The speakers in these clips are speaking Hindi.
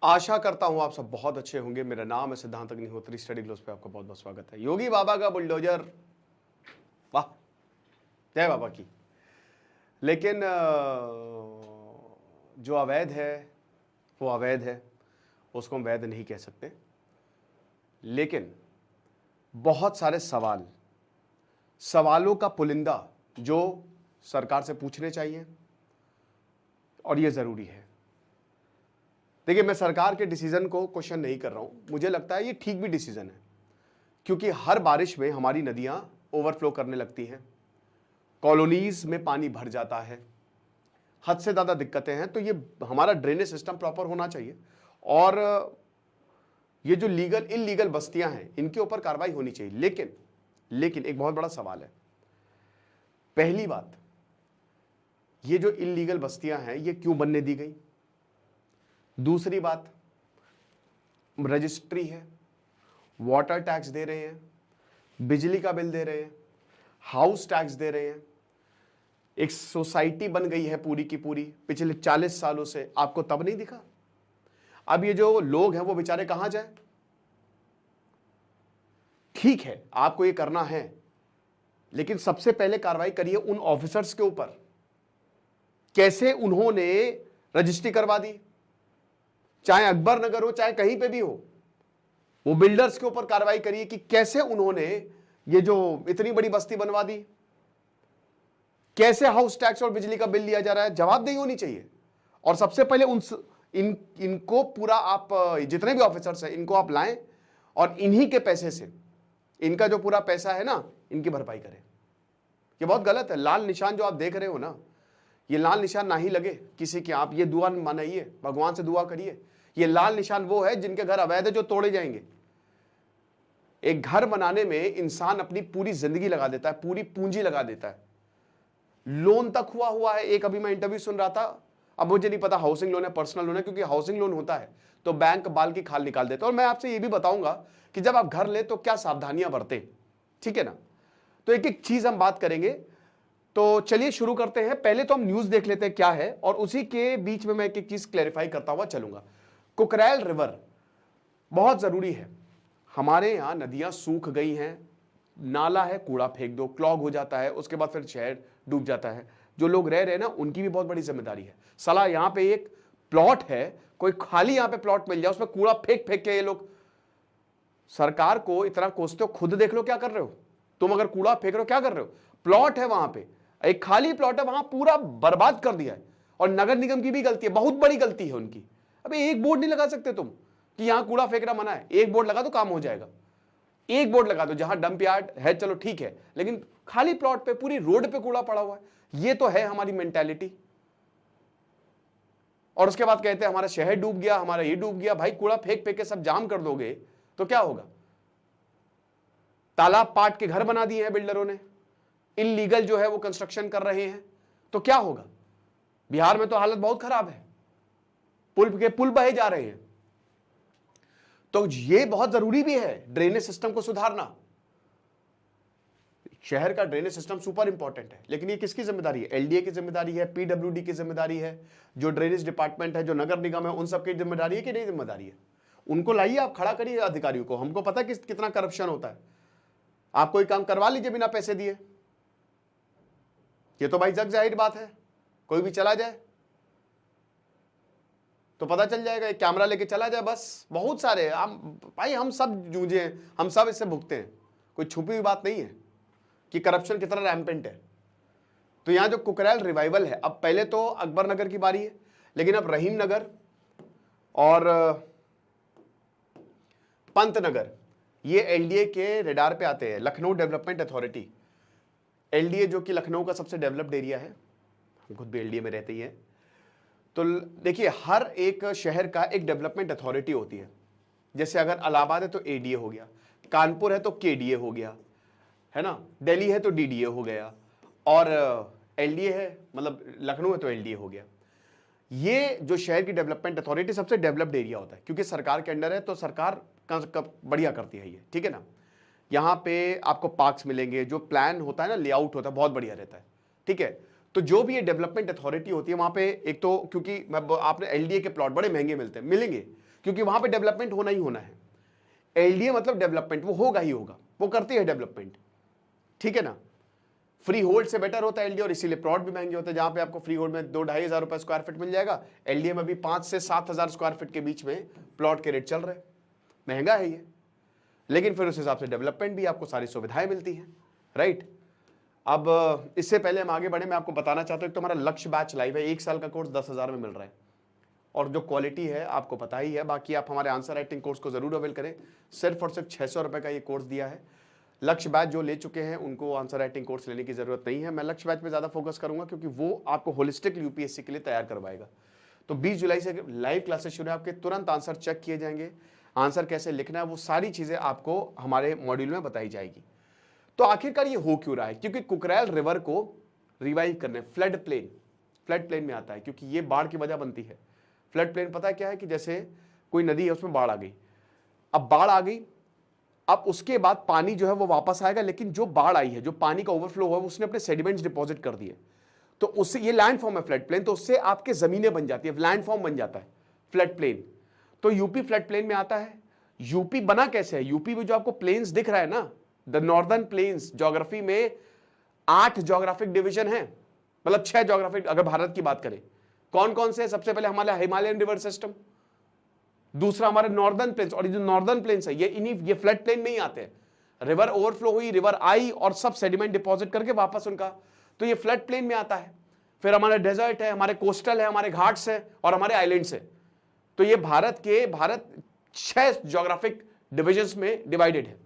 आशा करता हूं आप सब बहुत अच्छे होंगे। मेरा नाम है सिद्धांत अग्निहोत्री। स्टडी ग्लोस पे आपका बहुत बहुत स्वागत है। योगी बाबा का बुलडोजर, वाह, जय बाबा की। लेकिन जो अवैध है वो अवैध है, उसको हम वैध नहीं कह सकते। लेकिन बहुत सारे सवालों का पुलिंदा जो सरकार से पूछने चाहिए और ये जरूरी है। देखिए, मैं सरकार के डिसीजन को क्वेश्चन नहीं कर रहा हूं, मुझे लगता है ये ठीक भी डिसीजन है, क्योंकि हर बारिश में हमारी नदियां ओवरफ्लो करने लगती हैं, कॉलोनीज में पानी भर जाता है, हद से ज्यादा दिक्कतें हैं। तो ये हमारा ड्रेनेज सिस्टम प्रॉपर होना चाहिए और ये जो लीगल इलीगल बस्तियां हैं इनके ऊपर कार्रवाई होनी चाहिए। लेकिन एक बहुत बड़ा सवाल है। पहली बात, ये जो इलीगल बस्तियां हैं ये क्यों बनने दी गई? दूसरी बात, रजिस्ट्री है, वाटर टैक्स दे रहे हैं, बिजली का बिल दे रहे हैं, हाउस टैक्स दे रहे हैं, एक सोसाइटी बन गई है पूरी की पूरी पिछले 40 सालों से, आपको तब नहीं दिखा? अब ये जो लोग हैं वो बेचारे कहां जाए? ठीक है, आपको ये करना है, लेकिन सबसे पहले कार्रवाई करिए उन ऑफिसर्स के ऊपर। कैसे उन्होंने रजिस्ट्री करवा दी, चाहे अकबर नगर हो चाहे कहीं पे भी हो, वो बिल्डर्स के ऊपर कार्रवाई करिए कि कैसे उन्होंने ये जो इतनी बड़ी बस्ती बनवा दी, कैसे हाउस टैक्स और बिजली का बिल लिया जा रहा है, जवाबदेही होनी चाहिए। और सबसे पहले इनको पूरा आप जितने भी ऑफिसर्स हैं इनको आप लाएं और इन्हीं के पैसे से, इनका जो पूरा पैसा है ना, इनकी भरपाई करें। ये बहुत गलत है। लाल निशान जो आप देख रहे हो ना, ये लाल निशान ना ही लगे किसी के। आप ये दुआ मनाइए, भगवान से दुआ करिए। ये लाल निशान वो है जिनके घर अवैध है, जो तोड़े जाएंगे। एक घर बनाने में इंसान अपनी पूरी जिंदगी लगा देता है, पूरी पूंजी लगा देता है, लोन तक हुआ है। एक अभी मैं इंटरव्यू सुन रहा था, अब मुझे नहीं पता हाउसिंग लोन है पर्सनल लोन है, क्योंकि हाउसिंग लोन होता है तो बैंक बाल की खाल निकाल देता है। और मैं आपसे ये भी बताऊंगा कि जब आप घर ले तो क्या सावधानियां बरतें, ठीक है ना? तो एक एक चीज हम बात करेंगे। तो चलिए शुरू करते हैं। पहले तो हम न्यूज देख लेते हैं क्या है, और उसी के बीच में मैं एक एक चीज क्लैरिफाई करता हुआ चलूंगा। कुकरैल रिवर बहुत जरूरी है। हमारे यहां नदियां सूख गई हैं, नाला है, कूड़ा फेंक दो, क्लॉग हो जाता है, उसके बाद फिर शहर डूब जाता है। जो लोग रह रहे हैं ना, उनकी भी बहुत बड़ी जिम्मेदारी है। साला यहां पे एक प्लॉट है, कोई खाली यहां पे प्लॉट मिल जाए, उसमें कूड़ा फेंक फेंक के ये लोग सरकार को इतना कोसते हो। खुद देख लो क्या कर रहे हो तुम। अगर कूड़ा फेंक रहे हो, क्या कर रहे हो? प्लॉट है वहां पे, एक खाली प्लॉट है, वहां पूरा बर्बाद कर दिया है। और नगर निगम की भी गलती है, बहुत बड़ी गलती है उनकी। अबे एक बोर्ड नहीं लगा सकते तुम कि यहां कूड़ा फेंकना मना है? एक बोर्ड लगा तो काम हो जाएगा। एक बोर्ड लगा दो जहां डंप यार्ड है, चलो ठीक है, लेकिन खाली प्लॉट पे, पूरी रोड पे कूड़ा पड़ा हुआ है। ये तो है हमारी मेंटालिटी। और उसके बाद कहते हैं हमारा शहर डूब गया, हमारा ये डूब गया। भाई कूड़ा फेंक फेंक के सब जाम कर दोगे तो क्या होगा? तालाब पाट के घर बना दिए हैं बिल्डरों ने, इलीगल जो है वो कंस्ट्रक्शन कर रहे हैं, तो क्या होगा? बिहार में तो हालत बहुत खराब है, पुल बहे जा रहे हैं। तो ये बहुत जरूरी भी है ड्रेनेज सिस्टम को सुधारना। शहर का ड्रेनेज सिस्टम सुपर इंपॉर्टेंट है, लेकिन ये किसकी जिम्मेदारी है? एलडीए की जिम्मेदारी है, पीडब्ल्यूडी की जिम्मेदारी है, जो ड्रेनेज डिपार्टमेंट है, जो नगर निगम है, उन सबकी जिम्मेदारी है कि नहीं जिम्मेदारी है? उनको लाइए, आप खड़ा करिए अधिकारियों को। हमको पता है कि कितना करप्शन होता है। आप कोई काम करवा लीजिए बिना पैसे दिए, ये तो भाई जग जाहिर बात है। कोई भी चला जाए तो पता चल जाएगा, एक कैमरा लेके चला जाए बस। बहुत सारे हम सब जूझे हैं, हम सब इससे भुगते हैं। कोई छुपी हुई बात नहीं है कि करप्शन कितना रैम्पेंट है। तो यहां जो कुकरैल रिवाइवल है, अब पहले तो अकबर नगर की बारी है, लेकिन अब रहीम नगर और पंत नगर ये एलडीए के रेडार पे आते हैं। लखनऊ डेवलपमेंट अथॉरिटी, एलडीए जो कि लखनऊ का सबसे डेवलप्ड एरिया है, हम खुद भी एलडीए में रहते ही हैं। तो देखिए, हर एक शहर का एक डेवलपमेंट अथॉरिटी होती है। जैसे अगर इलाहाबाद है तो एडीए हो गया, कानपुर है तो केडीए हो गया, है ना, दिल्ली है तो डीडीए हो गया, और एलडीए है, मतलब लखनऊ है तो एलडीए हो गया। ये जो शहर की डेवलपमेंट अथॉरिटी सबसे डेवलप्ड एरिया होता है, क्योंकि सरकार के अंडर है, तो सरकार बढ़िया करती है ये, ठीक है ना। यहाँ पे आपको पार्क्स मिलेंगे, जो प्लान होता है ना, लेआउट होता है, बहुत बढ़िया रहता है, ठीक है। तो जो भी ये डेवलपमेंट अथॉरिटी होती है वहां पे, एक तो क्योंकि आपने एलडीए के प्लॉट बड़े महंगे मिलते हैं, मिलेंगे, क्योंकि वहां पे डेवलपमेंट होना ही होना है। एलडीए मतलब डेवलपमेंट, वो होगा ही होगा, वो करती है डेवलपमेंट, ठीक है ना। फ्री होल्ड से बेटर होता है एलडीए, और इसीलिए प्लॉट भी महंगे होते हैं। जहां पे आपको फ्री होल्ड में 2-2.5 हज़ार रुपए स्क्वायर फीट मिल जाएगा, एलडीए में भी 5 से 7 हज़ार स्क्वायर फीट के बीच में प्लॉट के रेट चल रहे हैं। महंगा है ये, लेकिन फिर उस हिसाब से डेवलपमेंट भी, आपको सारी सुविधाएं मिलती हैं, राइट। अब इससे पहले हम आगे बढ़े, मैं आपको बताना चाहता हूं, तो हमारा लक्ष्य बैच लाइव है, 1 साल का कोर्स 10,000 में मिल रहा है, और जो क्वालिटी है आपको पता ही है। बाकी आप हमारे आंसर राइटिंग कोर्स को जरूर अवेल करें, सिर्फ और सिर्फ 600 रुपए का ये कोर्स दिया है। लक्ष्य बैच जो ले चुके हैं उनको आंसर राइटिंग कोर्स लेने की जरूरत नहीं है। मैं लक्ष्य बैच पे ज्यादा फोकस करूंगा, क्योंकि वो आपको होलिस्टिक यूपीएससी के लिए तैयार करवाएगा। तो 20 जुलाई से लाइव क्लासेस शुरू है, आपके तुरंत आंसर चेक किए जाएंगे, आंसर कैसे लिखना है वो सारी चीजें आपको हमारे मॉड्यूल में बताई जाएगी। तो आखिरकार ये हो क्यों रहा है? क्योंकि कुकरेल रिवर को रिवाइव करने, फ्लड प्लेन में आता है, क्योंकि ये बाढ़ की वजह बनती है। फ्लड प्लेन पता है क्या है? कि जैसे कोई नदी है, उसमें बाढ़ आ गई, अब बाढ़ आ गई, अब उसके बाद पानी जो है वो वापस आएगा, लेकिन जो बाढ़ आई है, जो पानी का ओवरफ्लो हुआ, उसने अपने सेडिमेंट्स डिपॉजिट कर दिए, तो उससे ये लैंड फॉर्म है फ्लड प्लेन, तो उससे आपके जमीनें बन जाती है, लैंड फॉर्म बन जाता है फ्लड प्लेन। तो यूपी फ्लड प्लेन में आता है। यूपी बना कैसे है? यूपी में जो आपको प्लेन्स दिख रहा है ना, द नॉर्दर्न प्लेन्स, ज्योग्राफी में 8 ज्योग्राफिक डिवीजन है, मतलब 6 ज्योग्राफिक, अगर भारत की बात करें कौन कौन से? सबसे पहले हमारा हिमालयन रिवर सिस्टम, दूसरा हमारे नॉर्दर्न प्लेन्स, और ये जो नॉर्दर्न प्लेन्स है ये फ्लड प्लेन में ही आते हैं। रिवर ओवरफ्लो हुई, रिवर आई और सब सेडिमेंट डिपॉजिट करके वापस उनका, तो ये फ्लड प्लेन में आता है। फिर हमारा डेजर्ट है, हमारे कोस्टल है, हमारे घाट्स है और हमारे आइलैंड्स है। तो ये भारत 6 ज्योग्राफिक डिविजन्स में डिवाइडेड है।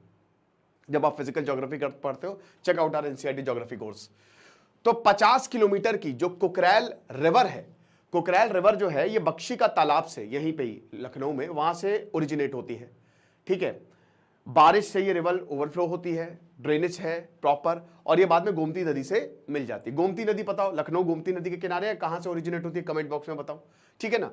जब आप फिजिकल ज्योग्राफी पढ़ते हो, check out our NCERT geography course. तो 50 किलोमीटर की जो कुकरेल रिवर है, कुकरेल रिवर जो है ये बख्शी का तालाब से, यहीं पे ही लखनऊ में, वहां से ओरिजिनेट होती है, ठीक है। बारिश से ये रिवर ओवरफ्लो होती है, ड्रेनेज है प्रॉपर, और ये बाद में गोमती नदी से मिल जाती है। गोमती नदी पता हो, लखनऊ गोमती नदी के किनारे है, कहां से ओरिजिनेट होती है कमेंट बॉक्स में बताओ, ठीक है ना।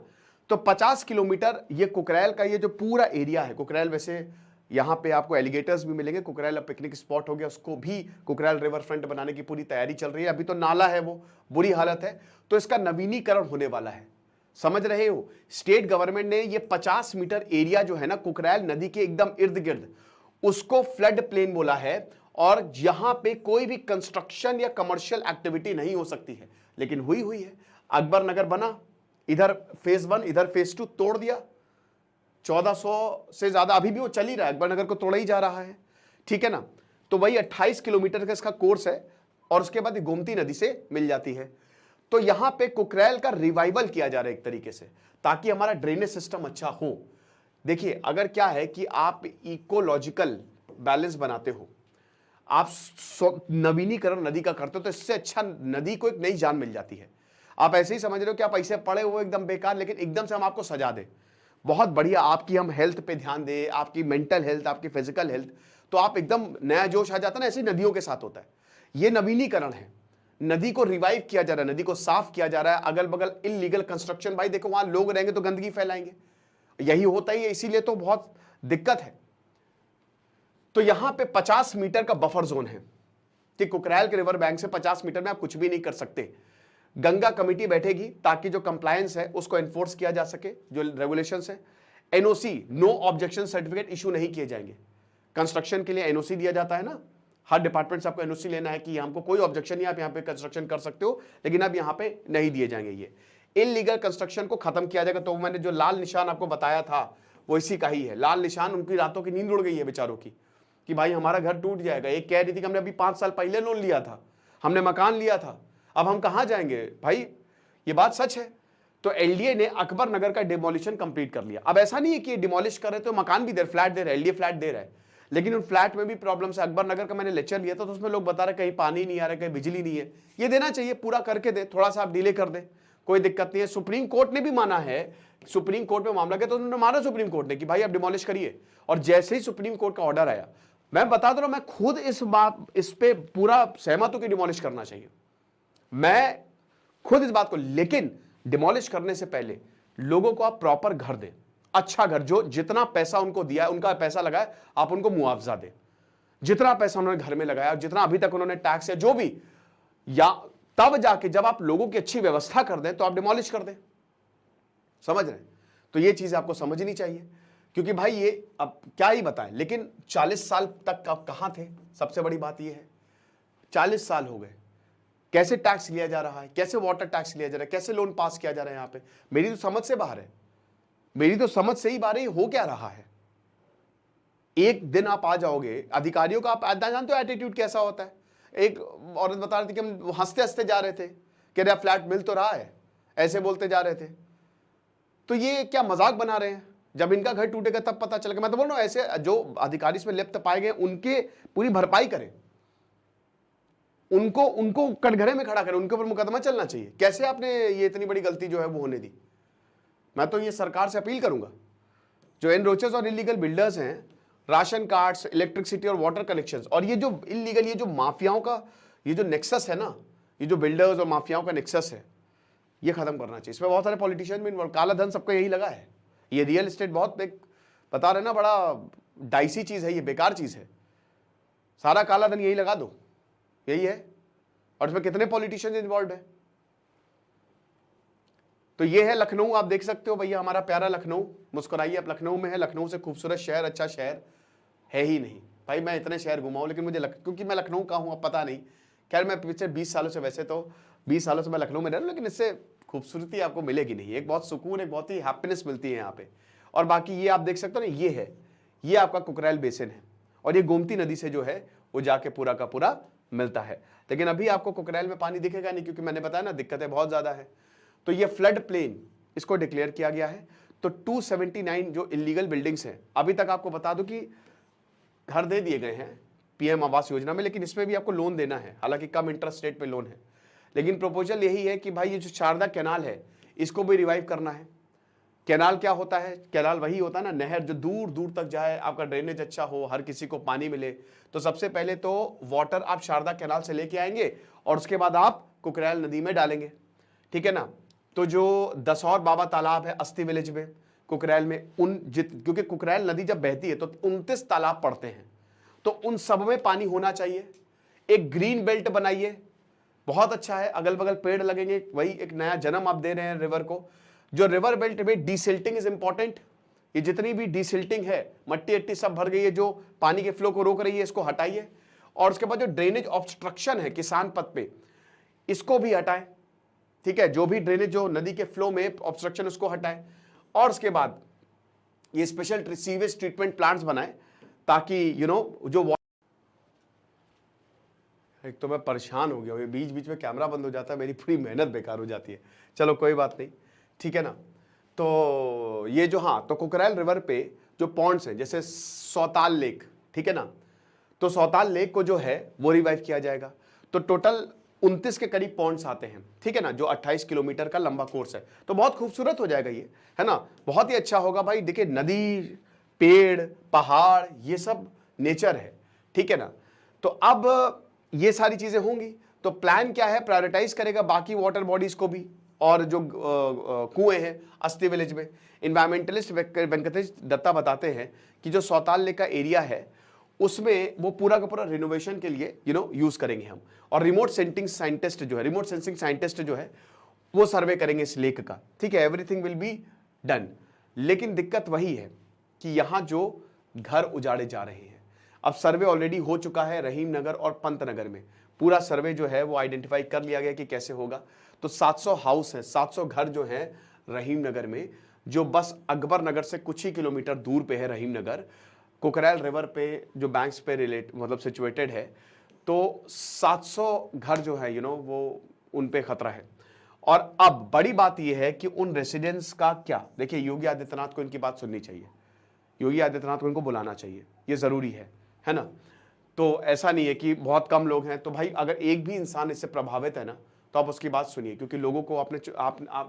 तो 50 किलोमीटर ये कुकरेल का ये जो पूरा एरिया है, कुकरेल वैसे यहाँ पे आपको एलिगेटर्स भी मिलेंगे, कुकरेल अब पिकनिक स्पॉट हो गया, उसको भी कुकरेल रिवर फ्रंट बनाने की पूरी तैयारी चल रही है। अभी तो नाला है, वो बुरी हालत है, तो इसका नवीनीकरण होने वाला है, समझ रहे हो। स्टेट गवर्नमेंट ने ये 50 मीटर एरिया जो है ना कुकरेल नदी के एकदम इर्द गिर्द, उसको फ्लड प्लेन बोला है, और यहां पे कोई भी कंस्ट्रक्शन या कमर्शियल एक्टिविटी नहीं हो सकती है, लेकिन हुई है। अकबर नगर बना, इधर फेज 1, इधर फेज 2 तोड़ दिया, 1400 से ज्यादा अभी भी वो चल ही रहा है, अकबर नगर को तोड़ा ही जा रहा है, ठीक है ना। तो वही 28 किलोमीटर का इसका कोर्स है, और उसके बाद गोमती नदी से मिल जाती है। तो यहां पे कुकरेल का रिवाइवल किया जा रहा है एक तरीके से, ताकि हमारा ड्रेनेज सिस्टम अच्छा हो। देखिए, अगर क्या है कि आप इकोलॉजिकल बैलेंस बनाते हो, आप नवीनीकरण नदी का करते हो, तो इससे अच्छा नदी को एक नई जान मिल जाती है। आप ऐसे ही समझ रहे हो कि आप ऐसे पड़े हुए एकदम बेकार, लेकिन एकदम से हम आपको सजा दें, बहुत बढ़िया, आपकी हम हेल्थ पे ध्यान दें, आपकी मेंटल हेल्थ, आपकी फिजिकल हेल्थ, तो आप एकदम नया जोश आ जाता है ना, ऐसे नदियों के साथ होता है। ये नवीनीकरण है, नदी को रिवाइव किया जा रहा है, नदी को साफ किया जा रहा है। अगल बगल इलीगल कंस्ट्रक्शन, भाई देखो वहां लोग रहेंगे तो गंदगी फैलाएंगे, यही होता ही है, इसीलिए तो बहुत दिक्कत है। तो यहां पे 50 मीटर का बफर जोन है कि कुकरेल के रिवर बैंक से 50 मीटर में आप कुछ भी नहीं कर सकते। गंगा कमेटी बैठेगी ताकि जो कंप्लायंस है उसको एनफोर्स किया जा सके, जो रेगुलेशंस है। NOC, no objection certificate issue नहीं किए जाएंगे। कंस्ट्रक्शन के लिए एनओसी दिया जाता है ना, हर डिपार्टमेंट से आपको एनओसी लेना है कि हमको कोई ऑब्जेक्शन नहीं, आप यहां पे कंस्ट्रक्शन कर सकते हो, लेकिन अब यहां पे नहीं दिए जाएंगे। ये इलीगल कंस्ट्रक्शन को खत्म किया जाएगा। तो मैंने जो लाल निशान आपको बताया था वो इसी का ही है। लाल निशान, उनकी रातों की नींद उड़ गई है बेचारों की कि भाई हमारा घर टूट जाएगा। एक कह रही थी कि हमने अभी 5 साल पहले लोन लिया था, हमने मकान लिया था, अब हम कहां जाएंगे भाई, ये बात सच है। तो एलडीए ने अकबर नगर का डिमोलिशन कंप्लीट कर लिया। अब ऐसा नहीं है कि डिमोलिश कर रहे तो मकान भी दे, फ्लैट दे रहे, एलडीए फ्लैट दे रहा है, लेकिन उन फ्लैट में भी प्रॉब्लम्स है। अकबर नगर का मैंने लेक्चर लिया था, तो उसमें लोग बता रहे कहीं पानी नहीं आ रहा, कहीं बिजली नहीं है। ये देना चाहिए, पूरा करके दे, थोड़ा सा आप डिले कर दे, कोई दिक्कत नहीं है। सुप्रीम कोर्ट ने भी माना है, सुप्रीम कोर्ट में मामला गया तो उन्होंने माना सुप्रीम कोर्ट ने कि भाई आप डिमोलिश करिए। और जैसे ही सुप्रीम कोर्ट का ऑर्डर आया, मैं बता दे रहा हूं, मैं खुद इस पे पूरा सहमत हूं कि डिमोलिश करना चाहिए, मैं खुद इस बात को। लेकिन डिमोलिश करने से पहले लोगों को आप प्रॉपर घर दें, अच्छा घर, जो जितना पैसा उनको दिया है, उनका पैसा लगाया, आप उनको मुआवजा दें। जितना पैसा उन्होंने घर में लगाया, जितना अभी तक उन्होंने टैक्स या जो भी, या तब जाके जब आप लोगों की अच्छी व्यवस्था कर दें तो आप डिमोलिश कर दें, समझ रहे हैं। तो ये चीज आपको समझनी चाहिए, क्योंकि भाई ये अब क्या ही बताएं, लेकिन 40 साल तक आप कहां थे, सबसे बड़ी बात ये है 40 साल हो गए, कैसे टैक्स लिया जा रहा है, कैसे वाटर टैक्स लिया जा रहा है, कैसे लोन पास किया जा रहा है यहां पे, मेरी तो समझ से बाहर है, मेरी तो समझ से ही बाहर है, हो क्या रहा है। एक दिन आप आ जाओगे, अधिकारियों का आप जानते हो एटीट्यूड कैसा होता है। एक औरत बता रही थी कि हम हंसते हंसते जा रहे थे, कह रहे फ्लैट मिल तो रहा है, ऐसे बोलते जा रहे थे। तो ये क्या मजाक बना रहे हैं, जब इनका घर टूटेगा तब पता चलेगा। मैं तो बोल रहा हूं ऐसे जो अधिकारी इसमें लिप्त पाए गए उनके पूरी भरपाई करें, उनको उनको कटघरे में खड़ा करें, उनके ऊपर मुकदमा चलना चाहिए। कैसे आपने ये इतनी बड़ी गलती जो है वो होने दी। मैं तो ये सरकार से अपील करूंगा, जो एनरोचर्स और इलीगल बिल्डर्स हैं, राशन कार्ड्स, इलेक्ट्रिसिटी और वाटर कनेक्शंस, और ये जो इलीगल, ये जो माफियाओं का ये जो नेक्सस है ना, ये जो बिल्डर्स और माफियाओं का नेक्सस है, ये खत्म करना चाहिए। इसमें बहुत सारे पॉलिटिशियन भी इन्वॉल्व, काला धन सबका यही लगा है। ये रियल एस्टेट बहुत बता रहे ना, बड़ा डाइसी चीज है, ये बेकार चीज है, सारा काला धन यही लगा दो, यही है। और इसमें कितने पॉलिटिशियन इन्वॉल्व है। तो ये है लखनऊ, आप देख सकते हो भैया, हमारा प्यारा लखनऊ। मुस्कुराइए, आप लखनऊ में है, लखनऊ से खूबसूरत शहर, अच्छा शहर है ही नहीं भाई। मैं इतने शहर घुमाऊं, लेकिन मुझे क्योंकि मैं लखनऊ का हूं, अब पता नहीं, खैर मैं पिछले 20 सालों से, वैसे तो 20 सालों से मैं लखनऊ में रह रहा हूं, लेकिन इससे खूबसूरती आपको मिलेगी नहीं। एक बहुत सुकून, एक बहुत ही हैप्पीनेस मिलती है यहाँ पे। और बाकी ये आप देख सकते हो ना, ये है, ये आपका कुकरेल बेसिन है, और ये गोमती नदी से जो है वो जाके पूरा का पूरा मिलता है। लेकिन अभी आपको कुकरेल में पानी दिखेगा नहीं, क्योंकि मैंने बताया ना दिक्कतें बहुत ज्यादा है। तो ये फ्लड प्लेन इसको डिक्लेयर किया गया है। तो 279 जो इलीगल बिल्डिंग्स हैं, अभी तक आपको बता दूं कि घर दे दिए गए हैं पीएम आवास योजना में, लेकिन इसमें भी आपको लोन देना है, हालांकि कम इंटरेस्ट रेट पे लोन है। लेकिन प्रपोजल यही है कि भाई ये जो शारदा कैनाल है इसको भी रिवाइव करना है। कैनाल क्या होता है, कैनाल वही होता है ना, नहर जो दूर दूर तक जाए, आपका ड्रेनेज अच्छा हो, हर किसी को पानी मिले। तो सबसे पहले तो वाटर आप शारदा कैनाल से लेके आएंगे और उसके बाद आप कुकरेल नदी में डालेंगे, ठीक है ना। तो जो दसौर बाबा तालाब है अस्ती विलेज में, कुकरेल में, क्योंकि कुकरेल नदी जब बहती है तो 29 तालाब पड़ते हैं, तो उन सब में पानी होना चाहिए। एक ग्रीन बेल्ट बनाइए, बहुत अच्छा है, अगल बगल पेड़ लगेंगे, वही एक नया जन्म आप दे रहे हैं रिवर को। जो रिवर बेल्ट में डीसिल्टिंग इज इंपॉर्टेंट, ये जितनी भी डीसिल्टिंग है, मट्टी अट्टी सब भर गई है जो पानी के फ्लो को रोक रही है, इसको हटाइए। और उसके बाद जो ड्रेनेज ऑब्स्ट्रक्शन है किसान पथ पे, इसको भी हटाएं, ठीक है। जो भी ड्रेनेज, जो नदी के फ्लो में ऑब्स्ट्रक्शन, उसको हटाएं। और उसके बाद ये स्पेशल सीवेज ट्रीटमेंट प्लांट्स बनाएं, ताकि जो एक तो मैं परेशान हो गया हूं, बीच बीच में कैमरा बंद हो जाता है, मेरी पूरी मेहनत बेकार हो जाती है। चलो कोई बात नहीं, ठीक है ना। तो ये जो, हाँ, तो कुकरेल रिवर पे जो पॉन्ड्स हैं, जैसे सौताल लेक, ठीक है ना, तो सौताल लेक को जो है वो रिवाइव किया जाएगा। तो टोटल 29 के करीब पॉन्ड्स आते हैं, ठीक है ना, जो 28 किलोमीटर का लंबा कोर्स है। तो बहुत खूबसूरत हो जाएगा ये, है ना, बहुत ही अच्छा होगा भाई। देखिए नदी, पेड़, पहाड़, ये सब नेचर है, ठीक है ना। तो अब ये सारी चीजें होंगी, तो प्लान क्या है, प्रायोरिटाइज करेगा बाकी वाटर बॉडीज को भी, और जो कुएं हैं अस्ती विलेज में। इन्वायरमेंटलिस्ट वेंकटेश दत्ता बताते हैं कि जो सौताल लेक का एरिया है उसमें वो पूरा का पूरा रिनोवेशन के लिए यूज करेंगे हम। और रिमोट सेंसिंग साइंटिस्ट जो है वो सर्वे करेंगे इस लेक का, ठीक है। Everything will be done. लेकिन दिक्कत वही है कि यहां जो घर उजाड़े जा रहे हैं, अब सर्वे ऑलरेडी हो चुका है रहीम नगर और पंत नगर में, पूरा सर्वे जो है वो आइडेंटिफाई कर लिया गया कि कैसे होगा। तो 700 हाउस है, 700 घर जो है रहीम नगर में, जो बस अकबर नगर से कुछ ही किलोमीटर दूर पे है रहीम नगर, कुकरेल रिवर पे जो बैंक्स पे मतलब सिचुएटेड है। तो 700 घर जो है वो उन पे खतरा है। और अब बड़ी बात यह है कि उन रेसिडेंट्स का क्या, देखिए योगी आदित्यनाथ को इनकी बात सुननी चाहिए, योगी आदित्यनाथ को इनको बुलाना चाहिए, ये जरूरी है ना। तो ऐसा नहीं है कि बहुत कम लोग हैं, तो भाई अगर एक भी इंसान इससे प्रभावित है ना, तो आप उसकी बात सुनिए, क्योंकि लोगों को आप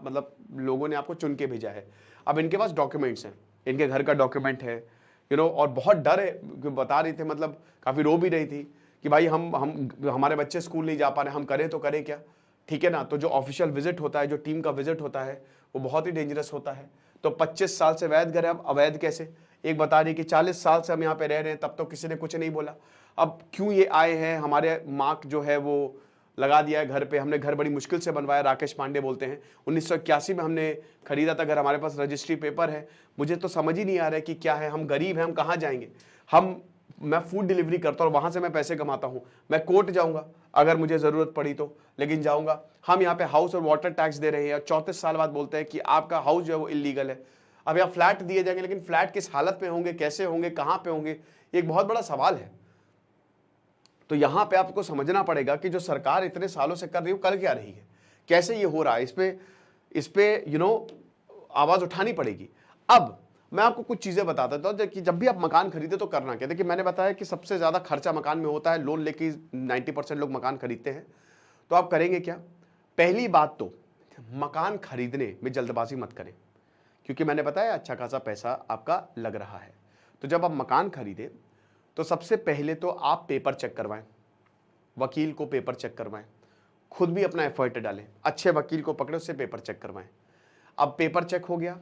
मतलब लोगों ने आपको चुन के भेजा है। अब इनके पास डॉक्यूमेंट्स हैं, इनके घर का डॉक्यूमेंट है, और बहुत डर है, बता रही थी, मतलब काफी रो भी रही थी कि भाई हम हमारे बच्चे स्कूल नहीं जा पा रहे, हम करें तो करें क्या, ठीक है ना। तो जो ऑफिशियल विजिट होता है, जो टीम का विजिट होता है, वो बहुत ही डेंजरस होता है। तो 25 साल से वैध घर है, अब अवैध कैसे। एक बता रही कि 40 साल से हम यहाँ पे रह रहे हैं, तब तो किसी ने कुछ नहीं बोला, अब क्यों ये आए हैं। हमारे मार्क जो है वो लगा दिया है घर पे। हमने घर बड़ी मुश्किल से बनवाया, राकेश पांडे बोलते हैं। 1981 में हमने खरीदा था घर, हमारे पास रजिस्ट्री पेपर है। मुझे तो समझ ही नहीं आ रहा है कि क्या है, हम गरीब हैं, हम कहाँ जाएंगे। मैं फूड डिलीवरी करता हूँ और वहाँ से मैं पैसे कमाता हूँ। मैं कोर्ट जाऊँगा अगर मुझे ज़रूरत पड़ी तो, लेकिन जाऊँगा। हम यहाँ पे हाउस और वाटर टैक्स दे रहे हैं और 34 साल बाद बोलते हैं कि आपका हाउस जो है वो इलीगल है। अब यहाँ फ्लैट दिए जाएंगे, लेकिन फ्लैट किस हालत में होंगे, कैसे होंगे, कहाँ पे होंगे, एक बहुत बड़ा सवाल है। तो यहाँ पे आपको समझना पड़ेगा कि जो सरकार इतने सालों से कर रही है वो कर क्या रही है, कैसे ये हो रहा है, इस पे आवाज़ उठानी पड़ेगी। अब मैं आपको कुछ चीज़ें बता देता हूँ कि जब भी आप मकान खरीदे तो करना क्या। देखिए, मैंने बताया कि सबसे ज़्यादा खर्चा मकान में होता है, लोन लेके 90% लोग मकान खरीदते हैं। तो आप करेंगे क्या? पहली बात तो मकान खरीदने में जल्दबाजी मत करें, क्योंकि मैंने बताया अच्छा खासा पैसा आपका लग रहा है। तो जब आप मकान खरीदें तो सबसे पहले तो आप पेपर चेक करवाएं, वकील को पेपर चेक करवाएं, खुद भी अपना एफर्ट डालें, अच्छे वकील को पकड़े, उससे पेपर चेक करवाएं। अब पेपर चेक हो गया,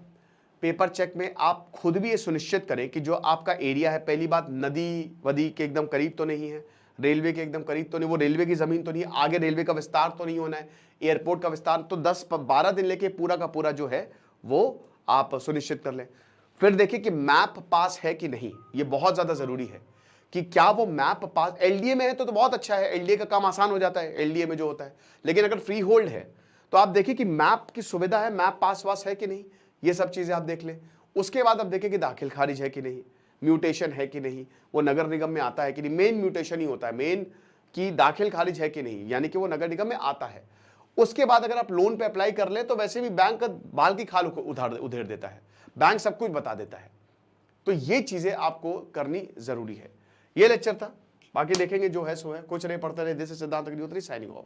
पेपर चेक में आप खुद भी ये सुनिश्चित करें कि जो आपका एरिया है, पहली बात नदी वदी के एकदम करीब तो नहीं है, रेलवे के एकदम करीब तो नहीं, वो रेलवे की ज़मीन तो नहीं है, आगे रेलवे का विस्तार तो नहीं होना है, एयरपोर्ट का विस्तार, तो 10-12 दिन लेके पूरा का पूरा जो है वो आप सुनिश्चित कर लें। फिर देखिए कि मैप पास है कि नहीं, ये बहुत ज़्यादा ज़रूरी है कि क्या वो मैप पास एलडीए में है तो बहुत अच्छा है, एलडीए का काम आसान हो जाता है एलडीए में जो होता है। लेकिन अगर फ्री होल्ड है तो आप देखिए कि मैप की सुविधा है, मैप पास वास है कि नहीं, ये सब चीज़ें आप देख लें। उसके बाद आप देखें कि दाखिल खारिज है कि नहीं, म्यूटेशन है कि नहीं, वो नगर निगम में आता है कि नहीं। मेन म्यूटेशन ही होता है, मेन कि दाखिल खारिज है कि नहीं, यानी कि वो नगर निगम में आता है। उसके बाद अगर आप लोन पे अप्लाई कर ले तो वैसे भी बैंक बाल की खाल उधेड़ देता है, बैंक सब कुछ बता देता है। तो ये चीजें आपको करनी जरूरी है। ये लेक्चर था, बाकी देखेंगे जो है सो है, कुछ नहीं, पढ़ते रहे। दिस इज सिद्धांत अग्निहोत्री साइनिंग ऑफ।